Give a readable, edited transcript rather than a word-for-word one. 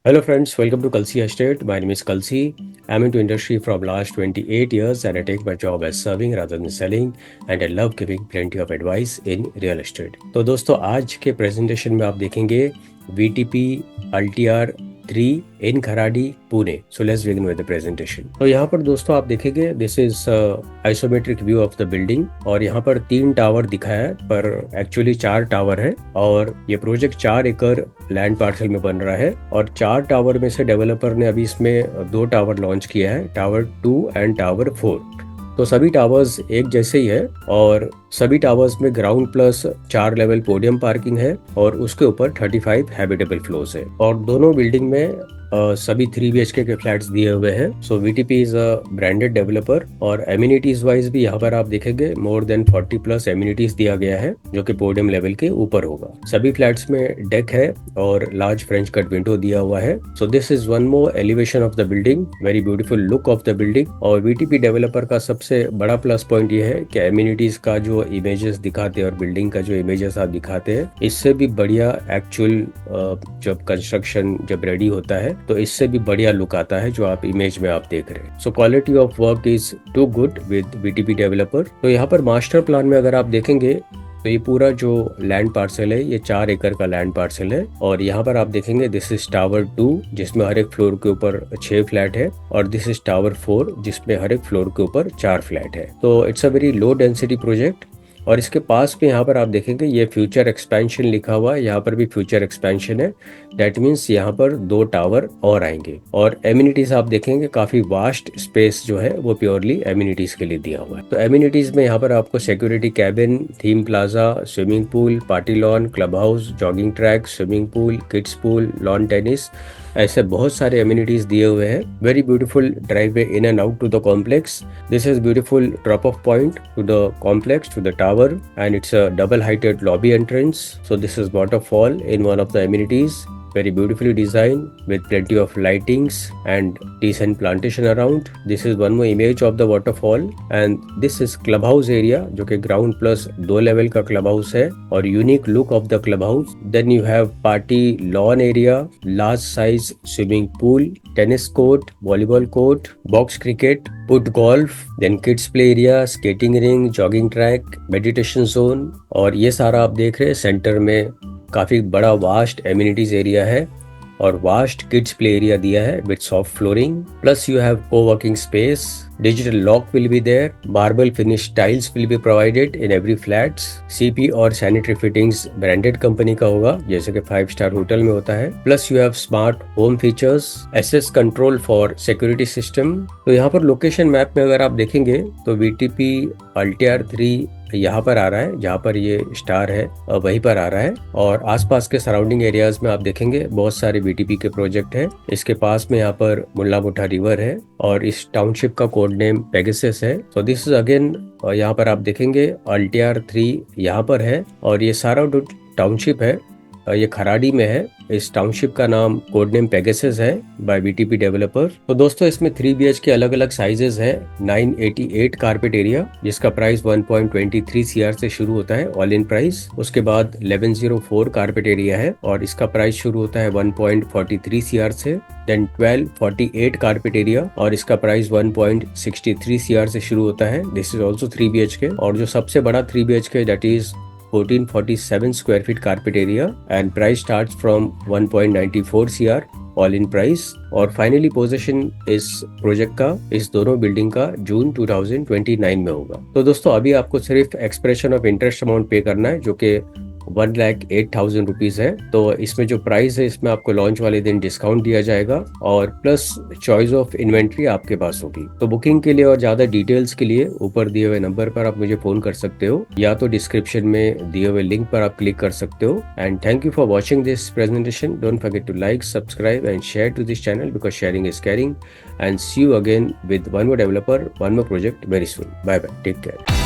Hello friends, welcome to Kalsi Estate. My name is Kalsi. I'm into industry from last 28 years and I take my job as serving rather than selling and I love giving plenty of advice in real estate. तो दोस्तों आज के presentation में आप देखेंगे VTP Altiar 3 in Kharadi Pune. So let's begin with the presentation. तो यहाँ पर दोस्तों आप देखेंगे this is isometric view of the building और यहाँ पर 3 टावर दिखाया है पर एक्चुअली 4 टावर है और ये प्रोजेक्ट 4 एकड़ लैंड पार्सल में बन रहा है और 4 टावर में से डेवलपर ने अभी इसमें 2 टावर लॉन्च किया है, टावर 2 एंड टावर 4. तो सभी टावर्स एक जैसे ही है और सभी टावर्स में ground plus 4 level podium parking है और उसके ऊपर 35 हैबिटेबल फ्लोर्स है और दोनों बिल्डिंग में सभी 3 BHK के फ्लैट्स दिए हुए हैं. सो VTP is a branded developer और एमिनिटीज वाइज भी यहाँ पर आप देखेंगे मोर देन 40 प्लस एमिनिटीज दिया गया है जो कि पोडियम लेवल के ऊपर होगा. सभी फ्लैट्स में डेक है और लार्ज फ्रेंच कट विंडो दिया हुआ है. So this is one more elevation of the building, very beautiful look of the building. और VTP डेवलपर का सबसे बड़ा प्लस पॉइंट ये है कि एमिनिटीज का जो इमेजेस दिखाते हैं और बिल्डिंग का जो इमेजेस आप दिखाते हैं इससे भी बढ़िया एक्चुअल जब कंस्ट्रक्शन जब रेडी होता है तो इससे भी बढ़िया लुक आता है जो आप इमेज में आप देख रहे हैं. So quality of work is too good with VTP developer. तो यहाँ पर मास्टर प्लान में अगर आप देखेंगे तो ये पूरा जो लैंड पार्सल है ये 4 एकड़ का लैंड पार्सल है और यहाँ पर आप देखेंगे दिस इज टावर 2 जिसमें हर एक फ्लोर के ऊपर 6 फ्लैट है और दिस इज टावर 4 जिसमें हर एक फ्लोर के ऊपर 4 फ्लैट है. तो it's a very low density project. और इसके पास में यहाँ पर आप देखेंगे ये फ्यूचर एक्सपेंशन लिखा हुआ है, यहाँ पर भी फ्यूचर एक्सपेंशन है. दैट मीन्स यहाँ पर 2 टावर और आएंगे और एमिनिटीज आप देखेंगे काफी वास्ट स्पेस जो है वो प्योरली एमिनिटीज के लिए दिया हुआ है. तो एमिनिटीज में यहाँ पर आपको security cabin, theme plaza, swimming pool, party lawn, club house, jogging track, swimming pool, kids pool, lawn tennis, ऐसे बहुत सारे एमिनिटीज दिए हुए हैं. Very beautiful driveway in and out to the complex. This is beautiful drop off point to the complex to the tower and it's a double heighted lobby entrance. So this is waterfall in one of the amenities. Very beautifully designed with plenty of lightings and decent plantation around. This is one more image of the waterfall and this is clubhouse area जो कि ground plus 2 level का clubhouse है और unique look of the clubhouse. Then you have party lawn area, large size swimming pool, tennis court, volleyball court, box cricket, put golf, then kids play area, skating ring, jogging track, meditation zone. और ये सारा आप देख रहे हैं centre में काफी बड़ा वास्ट एमिनिटीज एरिया है और वास्ट किड्स प्ले एरिया दिया है with soft flooring. Plus you have coworking space, digital lock will be there, marble finish tiles will be provided in every flats, CP और sanitary fittings branded company का होगा जैसे कि 5 star hotel में होता है. Plus you have smart home features, access control for security system. तो यहाँ पर लोकेशन मैप में अगर आप देखेंगे तो VTP Altiar 3 यहाँ पर आ रहा है, जहाँ पर ये स्टार है वहीं पर आ रहा है और आसपास के सराउंडिंग एरियाज में आप देखेंगे बहुत सारे VTP के प्रोजेक्ट हैं. इसके पास में यहाँ पर मुल्ला मुठा रिवर है और इस टाउनशिप का कोड नेम पेगासस है. तो दिस इज अगेन यहाँ पर आप देखेंगे Altiar 3 यहाँ पर है और ये सारा टाउनशिप है ये खराड़ी में है. इस टाउनशिप का नाम कोड नेम पेगासस है बाय VTP डेवलपर. तो दोस्तों इसमें 3 BHK अलग अलग साइजेस है. 988 कारपेट एरिया जिसका प्राइस 1.23 CR से शुरू होता है ऑल इन प्राइस. उसके बाद 1104 कारपेट एरिया है और इसका प्राइस शुरू होता है 1.43 CR से. देन 1248 कारपेट एरिया और इसका प्राइस 1.63 CR से शुरू होता है. दिस इज ऑल्सो 3 BHK और जो सबसे बड़ा 3 BHK that is 1447 square feet carpet area and price starts from 1.94 CR all in price. और फाइनली पोजीशन इस प्रोजेक्ट का इस दोनों बिल्डिंग का जून 2029 में होगा. तो दोस्तों अभी आपको सिर्फ एक्सप्रेशन ऑफ इंटरेस्ट अमाउंट पे करना है जो कि 1,08,000 रुपीज है. तो इसमें जो प्राइस है इसमें आपको लॉन्च वाले दिन डिस्काउंट दिया जाएगा और प्लस चॉइस ऑफ इन्वेंट्री आपके पास होगी. तो बुकिंग के लिए और ज्यादा डिटेल्स के लिए ऊपर दिए हुए नंबर पर आप मुझे फोन कर सकते हो या तो डिस्क्रिप्शन में दिए हुए लिंक पर आप क्लिक कर सकते हो. And thank you for watching this presentation. Don't forget to like, subscribe and share to this channel because sharing is caring. And see you again with one more developer, one more project very soon. Bye bye, take care.